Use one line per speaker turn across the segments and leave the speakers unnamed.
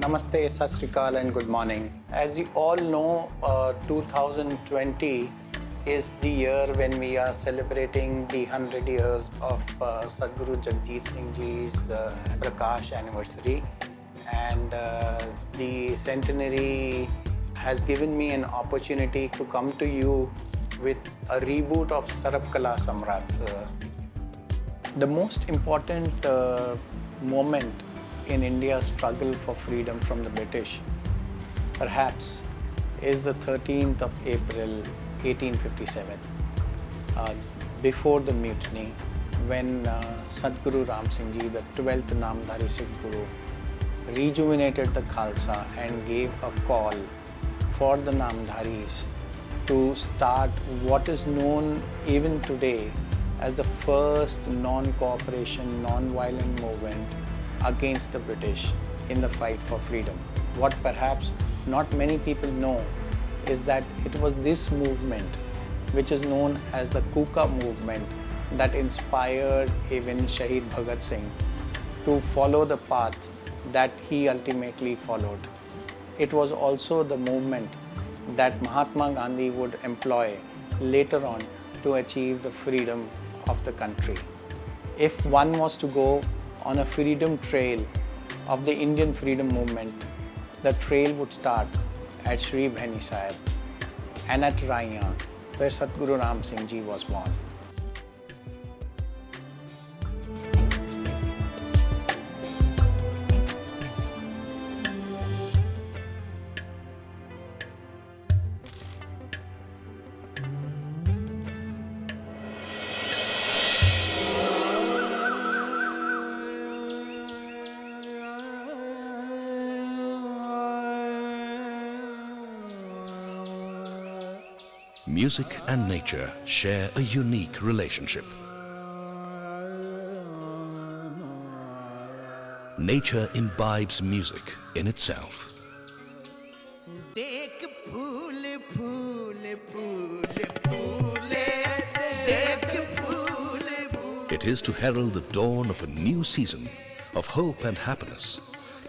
Namaste, Sri Kala and good morning. As you all know, 2020 is the year when we are celebrating the 100 years of Satguru Jagjit Singh Ji's Prakash anniversary, and the centenary has given me an opportunity to come to you with a reboot of Sarab Kala Samrath. The most important moment in India's struggle for freedom from the British, perhaps, is the 13th of April 1857, before the mutiny, when Satguru Ram Singh Ji, the 12th Namdhari Sikh Guru, rejuvenated the Khalsa and gave a call for the Namdharis to start what is known even today as the first non-cooperation, non-violent movement against the British in the fight for freedom. What perhaps not many people know is that it was this movement, which is known as the Kuka movement, that inspired even Shaheed Bhagat Singh to follow the path that he ultimately followed. It was also the movement that Mahatma Gandhi would employ later on to achieve the freedom of the country. If one was to go on a freedom trail of the Indian freedom movement, the trail would start at Sri Berenice and at Raiya, where Satguru Ram Singh Ji was born.
Music and nature share a unique relationship. Nature imbibes music in itself. It is to herald the dawn of a new season of hope and happiness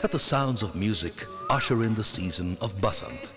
that the sounds of music usher in the season of Basant.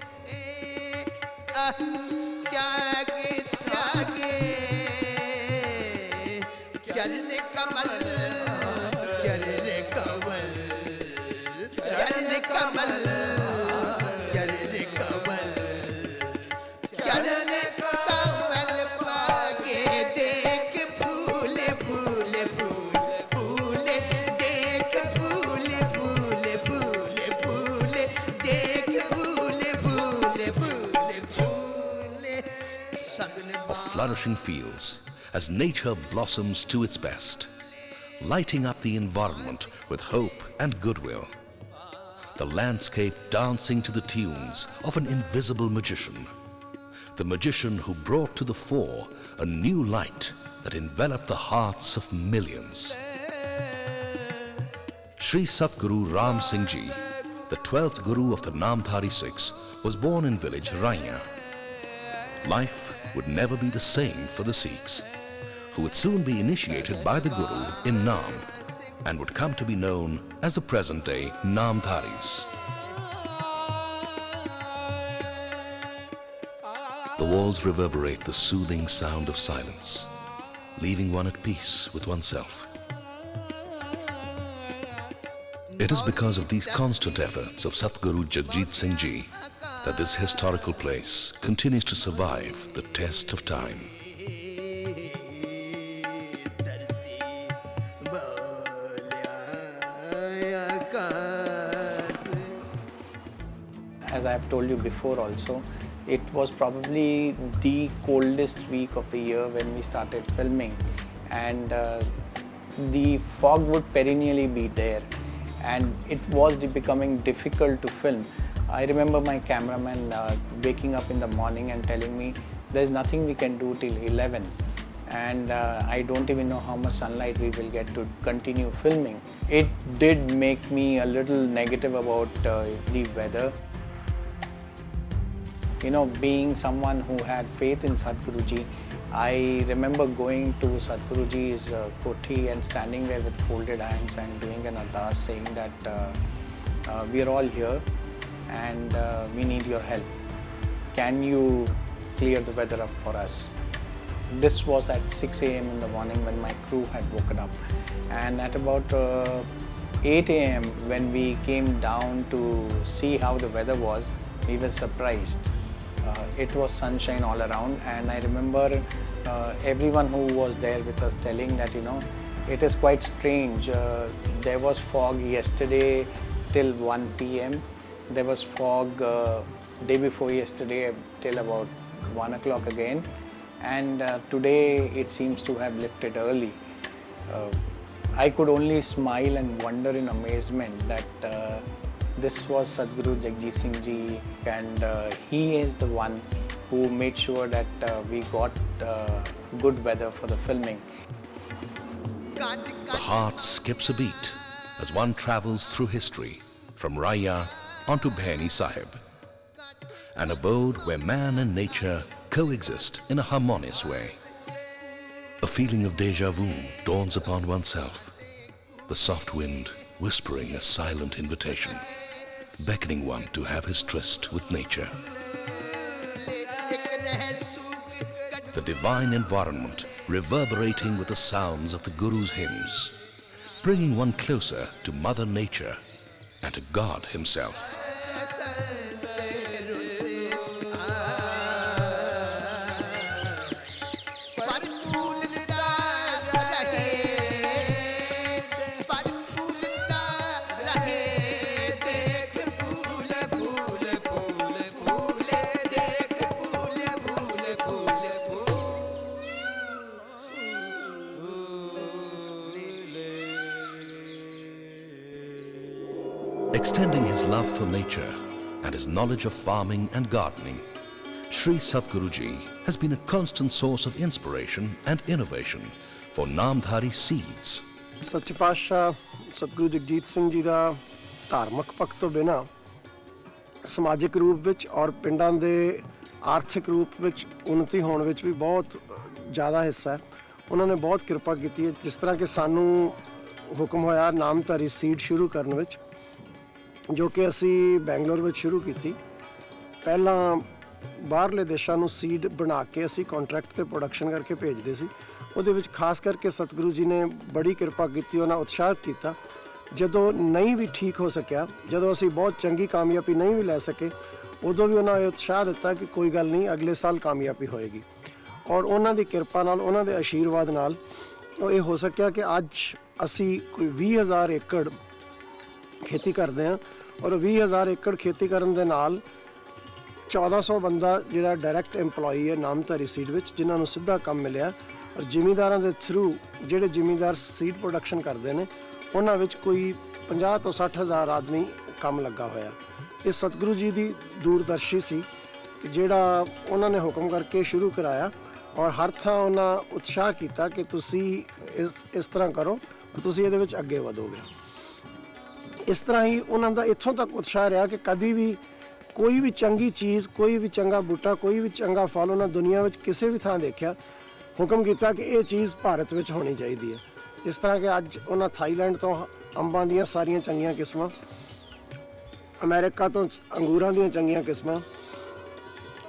Of flourishing fields as nature blossoms to its best, lighting up the environment with hope and goodwill. The landscape dancing to the tunes of an invisible magician, the magician who brought to the fore a new light that enveloped the hearts of millions. Sri Satguru Ram Singh Ji, the 12th Guru of the Namdhari Sikhs, was born in village Raiya. Life would never be the same for the Sikhs, who would soon be initiated by the Guru in Nam and would come to be known as the present-day Namdharis. The walls reverberate the soothing sound of silence, leaving one at peace with oneself. It is because of these constant efforts of Satguru Jagjit Singh Ji that this historical place continues to survive the test of time.
As I have told you before also, it was probably the coldest week of the year when we started filming, and the fog would perennially be there, and it was becoming difficult to film. I remember my cameraman waking up in the morning and telling me, there's nothing we can do till 11, and I don't even know how much sunlight we will get to continue filming. It did make me a little negative about the weather. You know, being someone who had faith in Satguru Ji, I remember going to Satguru Ji's kothi and standing there with folded hands and doing an ardas saying that we are all here and we need your help. Can you clear the weather up for us? This was at 6 a.m. in the morning when my crew had woken up, and at about 8 a.m. when we came down to see how the weather was, we were surprised. It was sunshine all around, and I remember everyone who was there with us telling that, it is quite strange. There was fog yesterday till 1 p.m. There was fog day before yesterday till about 1 o'clock again, and today it seems to have lifted early. I could only smile and wonder in amazement that this was Satguru Jagjit Singh Ji, and he is the one who made sure that we got good weather for the filming.
The heart skips a beat as one travels through history from Raya onto Berenice Sahib, an abode where man and nature coexist in a harmonious way. A feeling of déjà vu dawns upon oneself, the soft wind whispering a silent invitation, beckoning one to have his tryst with nature. The divine environment reverberating with the sounds of the Guru's hymns, bringing one closer to Mother Nature and to God Himself. Extending his love for nature and his knowledge of farming and gardening, Sri Satguru Ji has been a constant source of inspiration and innovation for Namdhari Sikhs.
ਸੱਚੇ ਪਾਤਸ਼ਾਹ ਸਤਿਗੁਰੂ ਜਗਜੀਤ ਸਿੰਘ ਜੀ ਦਾ ਧਾਰਮਿਕ ਪੱਖ ਤੋਂ ਬਿਨਾਂ ਸਮਾਜਿਕ ਰੂਪ ਵਿੱਚ ਔਰ ਪਿੰਡਾਂ ਦੇ ਆਰਥਿਕ ਰੂਪ ਵਿੱਚ ਉન્નਤੀ ਹੋਣ ਵਿੱਚ ਵੀ ਬਹੁਤ ਜ਼ਿਆਦਾ ਹਿੱਸਾ ਹੈ। ਉਹਨਾਂ ਨੇ ਬਹੁਤ ਕਿਰਪਾ ਕੀਤੀ ਹੈ। ਜਿਸ ਤਰ੍ਹਾਂ ਕਿ ਸਾਨੂੰ ਹੁਕਮ ਹੋਇਆ ਨਾਮਧਾਰੀ ਸੀਡ ਸ਼ੁਰੂ ਕਰਨ ਵਿੱਚ, ਜੋ ਕਿ ਅਸੀਂ ਬੈਂਗਲੌਰ ਵਿੱਚ ਸ਼ੁਰੂ ਕੀਤੀ। ਪਹਿਲਾਂ ਬਾਹਰਲੇ ਦੇਸ਼ਾਂ ਨੂੰ ਸੀਡ ਬਣਾ ਕੇ ਅਸੀਂ ਕੰਟਰੈਕਟ 'ਤੇ ਪ੍ਰੋਡਕਸ਼ਨ ਕਰਕੇ ਭੇਜਦੇ ਸੀ। ਉਹਦੇ ਵਿੱਚ ਖਾਸ ਕਰਕੇ ਸਤਿਗੁਰੂ ਜੀ ਨੇ ਬੜੀ ਕਿਰਪਾ ਕੀਤੀ, ਉਹਨਾਂ ਉਤਸ਼ਾਹਿਤ ਕੀਤਾ। ਜਦੋਂ ਨਹੀਂ ਵੀ ਠੀਕ ਹੋ ਸਕਿਆ, ਜਦੋਂ ਅਸੀਂ ਬਹੁਤ ਚੰਗੀ ਕਾਮਯਾਬੀ ਨਹੀਂ ਵੀ ਲੈ ਸਕੇ, ਉਦੋਂ ਵੀ ਉਹਨਾਂ ਨੇ ਉਤਸ਼ਾਹ ਦਿੱਤਾ ਕਿ ਕੋਈ ਗੱਲ ਨਹੀਂ, ਅਗਲੇ ਸਾਲ ਕਾਮਯਾਬੀ ਹੋਏਗੀ। ਔਰ ਉਹਨਾਂ ਦੀ ਕਿਰਪਾ ਨਾਲ, ਉਹਨਾਂ ਦੇ ਆਸ਼ੀਰਵਾਦ ਨਾਲ ਇਹ ਹੋ ਸਕਿਆ ਕਿ ਅੱਜ ਅਸੀਂ ਕੋਈ 20,000 ਏਕੜ ਖੇਤੀ ਕਰਦੇ ਹਾਂ। ਔਰ 20,000 ਏਕੜ ਖੇਤੀ ਕਰਨ ਦੇ ਨਾਲ 1400 ਬੰਦਾ ਜਿਹੜਾ ਡਾਇਰੈਕਟ EMPLOYEE ਹੈ ਨਾਮਧਾਰੀ ਸੀਡ ਵਿੱਚ, ਜਿਨ੍ਹਾਂ ਨੂੰ ਸਿੱਧਾ ਕੰਮ ਮਿਲਿਆ। ਔਰ ਜ਼ਿਮੀਂਦਾਰਾਂ ਦੇ ਥਰੂ ਜਿਹੜੇ ਜ਼ਿਮੀਂਦਾਰ ਸੀਡ ਪ੍ਰੋਡਕਸ਼ਨ ਕਰਦੇ ਨੇ, ਉਹਨਾਂ ਵਿੱਚ ਕੋਈ 50 ਤੋਂ 60,000 ਆਦਮੀ ਕੰਮ ਲੱਗਾ ਹੋਇਆ। ਇਹ ਸਤਿਗੁਰੂ ਜੀ ਦੀ ਦੂਰਦਰਸ਼ੀ ਸੀ ਕਿ ਜਿਹੜਾ ਉਹਨਾਂ ਨੇ ਹੁਕਮ ਕਰਕੇ ਸ਼ੁਰੂ ਕਰਾਇਆ, ਔਰ ਹਰ ਥਾਂ ਉਹਨਾਂ ਉਤਸ਼ਾਹ ਕੀਤਾ ਕਿ ਤੁਸੀਂ ਇਸ ਤਰ੍ਹਾਂ ਕਰੋ, ਤੁਸੀਂ ਇਹਦੇ ਵਿੱਚ ਅੱਗੇ ਵਧੋਗੇ। ਇਸ ਤਰ੍ਹਾਂ ਹੀ ਉਹਨਾਂ ਦਾ ਇੱਥੋਂ ਤੱਕ ਉਤਸ਼ਾਹ ਰਿਹਾ ਕਿ ਕਦੀ ਵੀ ਕੋਈ ਵੀ ਚੰਗੀ ਚੀਜ਼, ਕੋਈ ਵੀ ਚੰਗਾ ਬੂਟਾ, ਕੋਈ ਵੀ ਚੰਗਾ ਫਲ ਉਹਨਾਂ ਦੁਨੀਆ ਵਿੱਚ ਕਿਸੇ ਵੀ ਥਾਂ ਦੇਖਿਆ, ਹੁਕਮ ਕੀਤਾ ਕਿ ਇਹ ਚੀਜ਼ ਭਾਰਤ ਵਿੱਚ ਹੋਣੀ ਚਾਹੀਦੀ ਹੈ। ਜਿਸ ਤਰ੍ਹਾਂ ਕਿ ਅੱਜ ਉਹਨਾਂ ਥਾਈਲੈਂਡ ਤੋਂ ਅੰਬਾਂ ਦੀਆਂ ਸਾਰੀਆਂ ਚੰਗੀਆਂ ਕਿਸਮਾਂ, ਅਮਰੀਕਾ ਤੋਂ ਅੰਗੂਰਾਂ ਦੀਆਂ ਚੰਗੀਆਂ ਕਿਸਮਾਂ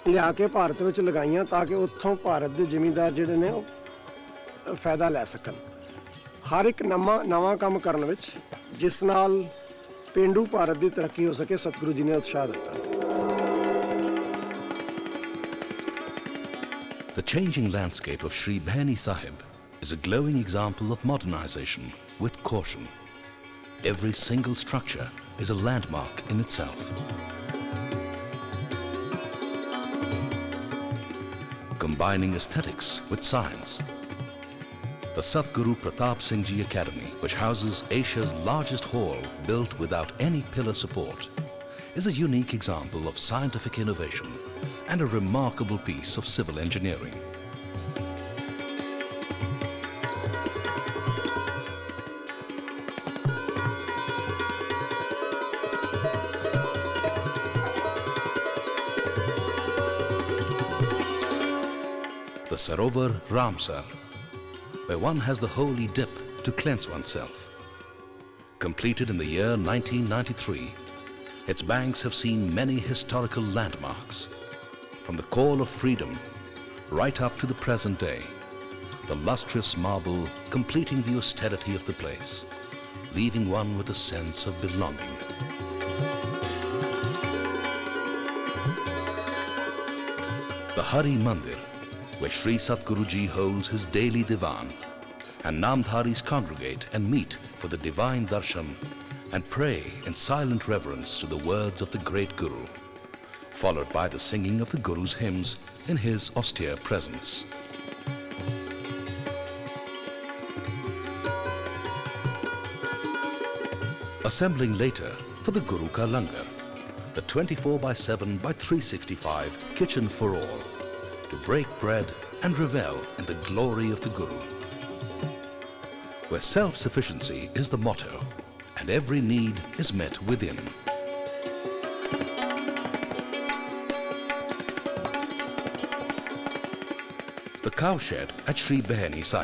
ਲਿਆ ਕੇ ਭਾਰਤ ਵਿੱਚ ਲਗਾਈਆਂ, ਤਾਂ ਕਿ ਉੱਥੋਂ ਭਾਰਤ ਦੇ ਜ਼ਿਮੀਂਦਾਰ ਜਿਹੜੇ ਨੇ ਉਹ ਫਾਇਦਾ ਲੈ ਸਕਣ। ਹਰ ਇੱਕ ਨਵਾਂ ਕੰਮ ਕਰਨ ਵਿੱਚ ਜਿਸ ਨਾਲ ਪੇਂਡੂ ਭਾਰਤ ਦੀ ਤਰੱਕੀ ਹੋ ਸਕੇ, ਸਤਿਗੁਰੂ ਜੀ ਨੇ ਉਤਸ਼ਾਹ ਦਿੱਤਾ।
The changing landscape of Sri Berenice Sahib is a glowing example of modernization with caution. Every single structure is a landmark in itself. Combining aesthetics with science, the Satguru Pratap Singh Ji Academy, which houses Asia's largest hall built without any pillar support, is a unique example of scientific innovation and a remarkable piece of civil engineering. The Sarovar Ramsar, where one has the holy dip to cleanse oneself. Completed in the year 1993, its banks have seen many historical landmarks. From the call of freedom right up to the present day, the lustrous marble completing the austerity of the place, leaving one with a sense of belonging. The Hari Mandir, where Sri Satguru Ji holds his daily divan, and Namdharis congregate and meet for the divine darshan and pray in silent reverence to the words of the great Guru, followed by the singing of the Guru's hymns in his austere presence. Assembling later for the Guru Ka Langar, the 24/7 by 365 kitchen for all, to break bread and revel in the glory of the Guru, where self-sufficiency is the motto and every need is met within. The Cowshed at Sri Berenice.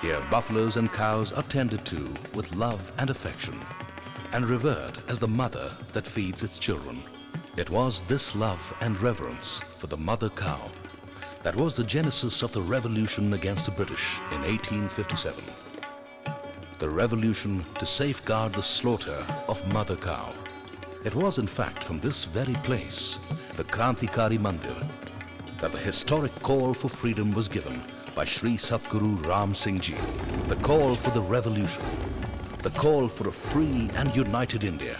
Here buffaloes and cows are tended to with love and affection and revered as the mother that feeds its children. It was this love and reverence for the mother cow that was the genesis of the revolution against the British in 1857. The revolution to safeguard the slaughter of mother cow. It was in fact from this very place, the Krantikari Mandir, that the historic call for freedom was given by Sri Satguru Ram Singh Ji. The call for the revolution, the call for a free and united India,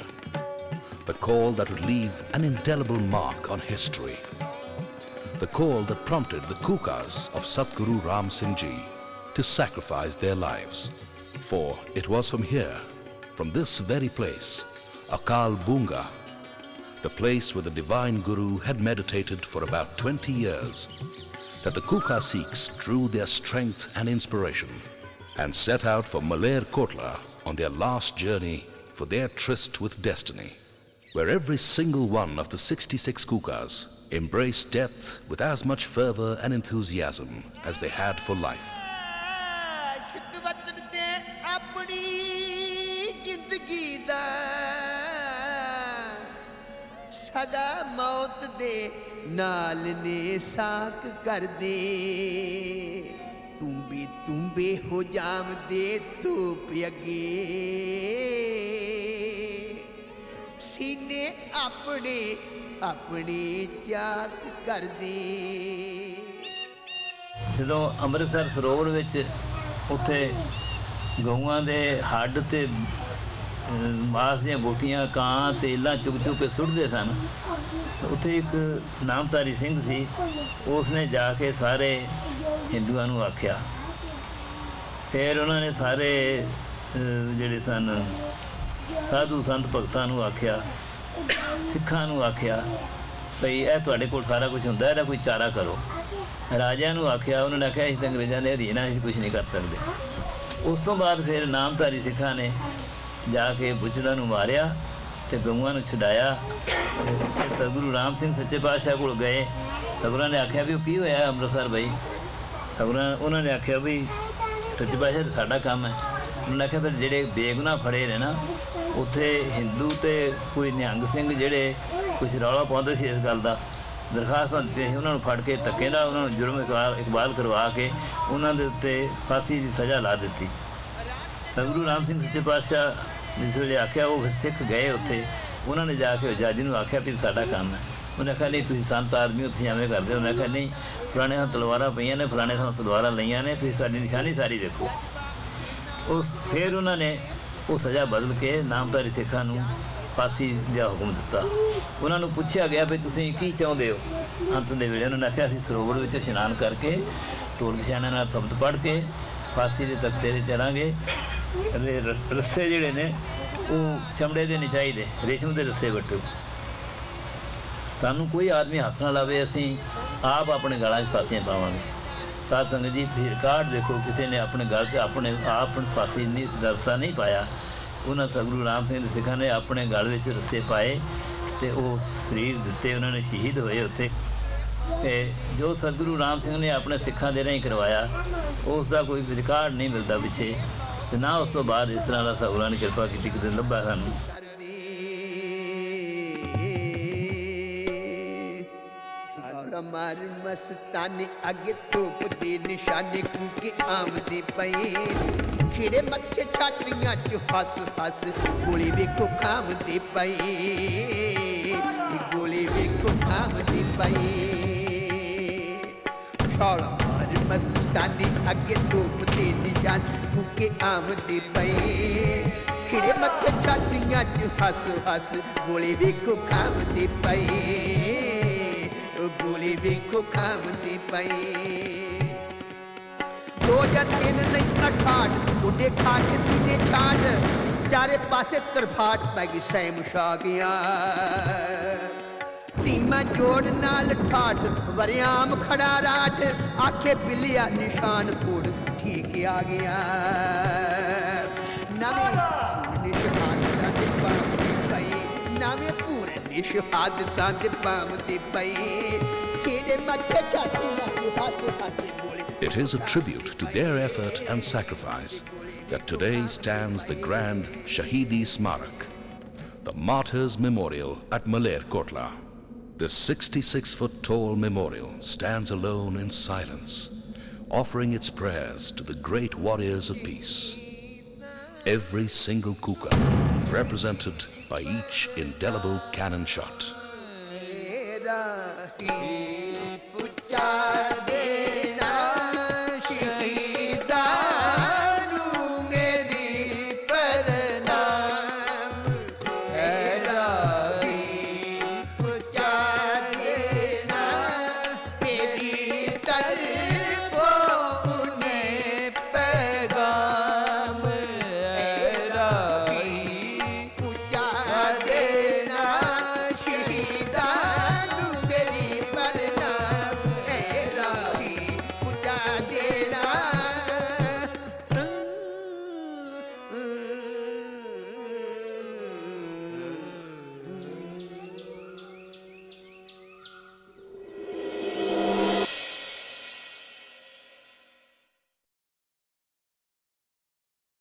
the call that would leave an indelible mark on history, the call that prompted the Kukas of Satguru Ram Singh Ji to sacrifice their lives. For it was from here, from this very place, Akal Bunga, the place where the divine Guru had meditated for about 20 years, that the Kuka Sikhs drew their strength and inspiration and set out for Maler Kotla on their last journey for their tryst with destiny, where every single one of the 66 Kukas embraced death with as much fervor and enthusiasm as they had for life.
ਸਦਾ ਮੌਤ ਦੇ ਨਾਲ ਨੇ ਸਾਕ ਕਰਦੇ ਤੁੰਬੇ ਹੋ ਜਾਵਦੇ ਧੂਪ ਅੱਗੇ ਸੀਨੇ ਆਪਣੇ ਚਾਕ ਕਰਦੇ।
ਜਦੋਂ ਅੰਮ੍ਰਿਤਸਰ ਸਰੋਵਰ ਵਿੱਚ ਉੱਥੇ ਗਊਆਂ ਦੇ ਹੱਡ ਤੇ ਮਾਸ ਦੀਆਂ ਬੋਟੀਆਂ ਕਾਂ ਤੇਲਾਂ ਚੁੱਕ ਕੇ ਸੁੱਟਦੇ ਸਨ, ਉੱਥੇ ਇੱਕ ਨਾਮਧਾਰੀ ਸਿੰਘ ਸੀ, ਉਸ ਨੇ ਜਾ ਕੇ ਸਾਰੇ ਹਿੰਦੂਆਂ ਨੂੰ ਆਖਿਆ। ਫਿਰ ਉਹਨਾਂ ਨੇ ਸਾਰੇ ਜਿਹੜੇ ਸਨ ਸਾਧੂ ਸੰਤ ਭਗਤਾਂ ਨੂੰ ਆਖਿਆ, ਸਿੱਖਾਂ ਨੂੰ ਆਖਿਆ ਭਈ ਇਹ ਤੁਹਾਡੇ ਕੋਲ ਸਾਰਾ ਕੁਝ ਹੁੰਦਾ, ਇਹਦਾ ਕੋਈ ਚਾਰਾ ਕਰੋ। ਰਾਜਿਆਂ ਨੂੰ ਆਖਿਆ, ਉਹਨਾਂ ਨੇ ਆਖਿਆ ਅਸੀਂ ਤਾਂ ਅੰਗਰੇਜ਼ਾਂ ਦੇ ਅਧੀਨ ਅਸੀਂ ਕੁਝ ਨਹੀਂ ਕਰ ਸਕਦੇ। ਉਸ ਤੋਂ ਬਾਅਦ ਫਿਰ ਨਾਮਧਾਰੀ ਸਿੱਖਾਂ ਨੇ ਜਾ ਕੇ ਬੁੱਚੜਾਂ ਨੂੰ ਮਾਰਿਆ ਅਤੇ ਗਊਆਂ ਨੂੰ ਛੁਡਾਇਆ। ਸਤਿਗੁਰੂ ਰਾਮ ਸਿੰਘ ਸੱਚੇ ਪਾਤਸ਼ਾਹ ਕੋਲ ਗਏ। ਸਤਿਗੁਰਾਂ ਨੇ ਆਖਿਆ ਵੀ ਉਹ ਕੀ ਹੋਇਆ ਅੰਮ੍ਰਿਤਸਰ ਬਈ? ਉਹਨਾਂ ਨੇ ਆਖਿਆ ਵੀ ਸੱਚੇ ਪਾਤਸ਼ਾਹ ਸਾਡਾ ਕੰਮ ਹੈ। ਉਹਨਾਂ ਨੇ ਆਖਿਆ ਫਿਰ ਜਿਹੜੇ ਬੇਗੁਨਾਹ ਫੜੇ ਨੇ ਨਾ, ਉੱਥੇ ਹਿੰਦੂ ਅਤੇ ਕੋਈ ਨਿਹੰਗ ਸਿੰਘ ਜਿਹੜੇ ਕੁਛ ਰੌਲਾ ਪਾਉਂਦੇ ਸੀ ਇਸ ਗੱਲ ਦਾ, ਦਰਖਾਸਤ ਦਿੱਤੀ ਸੀ, ਉਹਨਾਂ ਨੂੰ ਫੜ ਕੇ ਧੱਕੇ ਨਾਲ ਉਹਨਾਂ ਨੂੰ ਜੁਰਮ ਇਕਬਾਲ ਕਰਵਾ ਕੇ ਉਹਨਾਂ ਦੇ ਉੱਤੇ ਫਾਂਸੀ ਦੀ ਸਜ਼ਾ ਲਾ ਦਿੱਤੀ। ਸਤਿਗੁਰੂ ਰਾਮ ਸਿੰਘ ਸੱਚੇ ਪਾਤਸ਼ਾਹ ਜਿਸ ਵੇਲੇ ਆਖਿਆ, ਉਹ ਸਿੱਖ ਗਏ ਉੱਥੇ, ਉਹਨਾਂ ਨੇ ਜਾ ਕੇ ਜੱਜ ਨੂੰ ਆਖਿਆ ਵੀ ਸਾਡਾ ਕੰਮ ਹੈ। ਉਹਨੇ ਆਖਿਆ ਨਹੀਂ ਤੁਸੀਂ ਸੰਤ ਆਦਮੀ ਉੱਥੇ ਐਵੇਂ ਕਰਦੇ। ਉਹਨੇ ਆਖਿਆ ਨਹੀਂ, ਫਲਾਣੇ ਥਾਂ ਤਲਵਾਰਾਂ ਪਈਆਂ ਨੇ, ਫਲਾਣੇ ਥਾਂ ਤਲਵਾਰਾਂ ਲਈਆਂ ਨੇ, ਤੁਸੀਂ ਸਾਡੀ ਨਿਸ਼ਾਨੀ ਸਾਰੀ ਦੇਖੋ। ਫਿਰ ਉਹਨਾਂ ਨੇ ਉਹ ਸਜ਼ਾ ਬਦਲ ਕੇ ਨਾਮਧਾਰੀ ਸਿੱਖਾਂ ਨੂੰ ਫਾਂਸੀ ਦਾ ਹੁਕਮ ਦਿੱਤਾ। ਉਹਨਾਂ ਨੂੰ ਪੁੱਛਿਆ ਗਿਆ ਵੀ ਤੁਸੀਂ ਕੀ ਚਾਹੁੰਦੇ ਹੋ ਅੰਤ ਦੇ ਵੇਲੇ? ਉਹਨਾਂ ਨੇ ਆਖਿਆ ਅਸੀਂ ਸਰੋਵਰ ਵਿੱਚ ਇਸ਼ਨਾਨ ਕਰਕੇ ਢੋਲ ਨਿਸ਼ਾਨਾਂ ਨਾਲ ਸ਼ਬਦ ਪੜ੍ਹ ਕੇ ਫਾਂਸੀ ਦੇ ਤਖਤੇ 'ਤੇ ਚੜਾਂਗੇ। ਰੱਸੇ ਜਿਹੜੇ ਨੇ ਉਹ ਚਮੜੇ ਦੇ ਨਹੀਂ ਚਾਹੀਦੇ, ਰੇਸ਼ਮ ਦੇ ਰੱਸੇ ਵੱਟੋ। ਸਾਨੂੰ ਕੋਈ ਆਦਮੀ ਹੱਥ ਨਾ ਲਾਵੇ, ਅਸੀਂ ਆਪ ਆਪਣੇ ਗਲਾਂ 'ਚ ਫਾਂਸੀਆਂ ਪਾਵਾਂਗੇ। ਸਾਧ ਸੰਗਤ ਜੀ ਤੁਸੀਂ ਰਿਕਾਰਡ ਦੇਖੋ, ਕਿਸੇ ਨੇ ਆਪਣੇ ਗਲ 'ਚ ਆਪਣੇ ਆਪ ਫਾਂਸੀ ਨਹੀਂ ਰੱਸਾ ਨਹੀਂ ਪਾਇਆ। ਉਹਨਾਂ ਸਤਿਗੁਰੂ ਰਾਮ ਸਿੰਘ ਦੇ ਸਿੱਖਾਂ ਨੇ ਆਪਣੇ ਗਲ ਵਿੱਚ ਰੱਸੇ ਪਾਏ ਅਤੇ ਉਹ ਸਰੀਰ ਦਿੱਤੇ, ਉਹਨਾਂ ਨੇ ਸ਼ਹੀਦ ਹੋਏ ਉੱਥੇ। ਅਤੇ ਜੋ ਸਤਿਗੁਰੂ ਰਾਮ ਸਿੰਘ ਨੇ ਆਪਣੇ ਸਿੱਖਾਂ ਦੇ ਰਾਹੀਂ ਕਰਵਾਇਆ, ਉਸ ਦਾ ਕੋਈ ਰਿਕਾਰਡ ਨਹੀਂ ਮਿਲਦਾ ਪਿੱਛੇ, ਅਤੇ ਨਾ ਉਸ ਤੋਂ ਬਾਅਦ ਇਸ ਤਰ੍ਹਾਂ ਦਾ ਸਤਿਗੁਰਾਂ ਨੇ ਕਿਰਪਾ ਕੀਤੀ ਕਿਤੇ ਲੱਭਾ ਸਾਨੂੰ।
ਮਰ ਮਸਤਾਨੇ ਅੱਗੇ ਧੂਪ ਦੇ ਨਿਸ਼ਾਨੇ ਕੂਕੇ ਆਮਦੇ ਪਏ ਖਿੜੇ ਮੱਥੇ ਛਾਤੀਆਂ ਚ ਹੱਸ ਹੱਸ ਗੋਲੀ ਵੇਖੋ ਖਾਮਦੇ ਪਏ ਗੋਲੀ ਵੇਖੋ ਖਾਮਦੇ ਪਏ ਛਾਲ ਮਾਰ ਮਸਤਾਨੇ ਅੱਗੇ ਧੂਪ ਦੇ ਨਿਸ਼ਾਨ ਕੂਕੇ ਆਮਦੇ ਪਏ ਖਿੜੇ ਮੱਥੇ ਛਾਤੀਆਂ ਚ ਹੱਸ ਹੱਸ ਗੋਲੀ ਵੇਖੋ ਖਾਮਦੇ ਪਏ ਗੋਲੀ ਵੇਖੋ ਖਾਮਦੇ ਪਏ ਦੋ ਜਾਂ ਤਿੰਨ ਨਹੀਂ 68 ਉੱਡੇ ਖਾ ਕੇ ਸੀਨੇ ਛਾੜ ਚਾਰੇ ਪਾਸੇ ਤਰਫਾਟ ਪੈ ਗਈ ਸੈਮ ਛਾ ਗਿਆ ਟੀਮਾਂ ਜੋੜ ਨਾਲ ਠਾਠ ਵਰਿਆਮ ਖੜਾ ਰਾਠ ਆਖੇ ਬਿੱਲਿਆ ਨਿਸ਼ਾਨ ਕੋੜ ਠੀਕ ਆ ਗਿਆ ਨਵੇਂ ਨਿਸ਼ਾਨਾਂ ਦੇ ਪਾਮ ਦੇ ਪਏ ਨਵੇਂ ਪੂਰੇ ਨਿਸ਼ਾਨਾਂ ਦੇ ਪਾਮ ਦੇ ਪਏ ਕਿਹਦੇ ਮੱਥੇ ਛਾਤੀਆਂ ਨੂੰ ਹੱਸ ਹੱਸ ਬੋਲੇ
It is a tribute to their effort and sacrifice that today stands the grand Shahidi Smarak, the Martyrs' Memorial at Maler Kotla. This 66-foot tall memorial stands alone in silence, offering its prayers to the great warriors of peace. Every single kuka represented by each indelible cannon shot.